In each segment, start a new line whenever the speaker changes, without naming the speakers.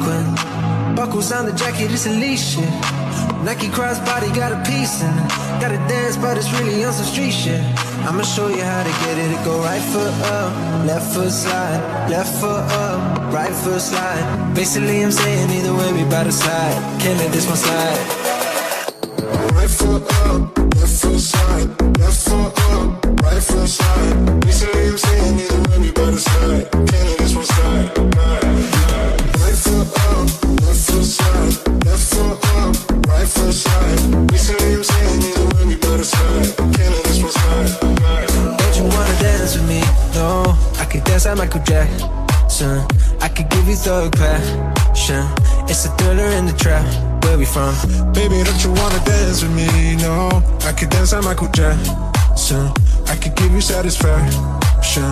sequin. Buckles on the jacket, it's elite shit. Nike crossbody got a piece in it. Gotta dance, but it's really on some street shit. I'ma show you how to get it. It go right foot up, left foot slide, left foot up, right foot slide. Basically I'm saying either way we bout to slide. Can't let this one slide. Right foot up, left foot slide, left foot up, right foot slide. Basically I'm saying either way we bout to slide. Can't let this one slide. Right foot up, left foot slide, left foot up, right foot slide. Basically I'm saying either way we bout to slide. Can't let this one slide. Don't you wanna dance with me? No, I could dance like Michael Jackson. I could give you thug passion. It's a thriller in the trap. Where we from? Baby, don't you wanna dance with me? No, I could dance like Michael Jackson. I could give you satisfaction.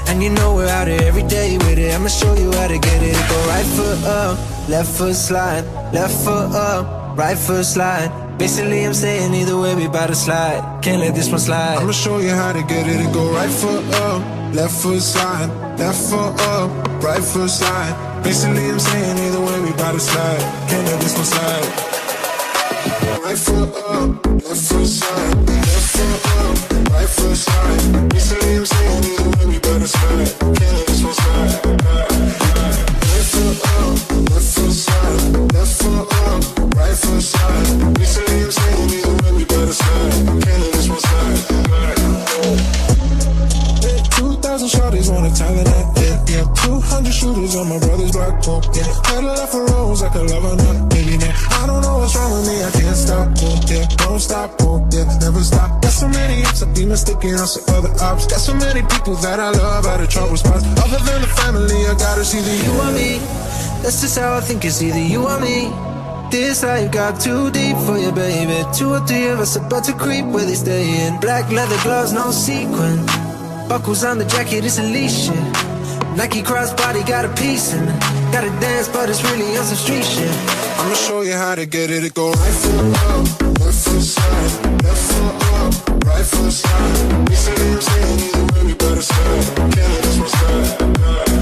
And you know we're out here every day with it. I'ma show you how to get it. Go right foot up, left foot slide, left foot up, right foot slide. Basically I'm saying either way we bout to slide. Can't let this one slide. I'ma show you how to get it. Go right foot up, left foot slide, left foot up, right foot slide. Basically I'm saying either way we bout to slide. Can't let this one slide. Right foot up, left foot slide, left foot up, right foot slide. Basically I'm saying either way we bout to slide. Can't let this one slide. Right foot up, left foot slide, left foot up, right foot slide. Basically I'm saying either way we bout to slide. Can't let this one slide. 2,000 shorties wanna Thailand that, yeah. 200 shooters on my brother's block, oh, yeah. Had a lot for rolls like a lover, not baby, now. I don't know what's wrong with me, I can't stop, oh, yeah. Don't stop, oh, yeah, never stop. Got so many apps, I be mistaken on some other ops. Got so many people that I love out of trouble spots. Other than the family, I gotta see the you or me. That's just how I think, it's either you or me. This life got too deep for you, baby. 2 or 3 of us about to creep where they stay in. Black leather gloves, no sequin. Buckles on the jacket, it's elite shit. Nike crossbody got a piece in it. Gotta dance, but it's really on some street shit. I'ma show you how to get it. It go right foot up, left foot slide, left foot up, right foot slide. Basically I'm saying either way we better slide. Can't let this one slide.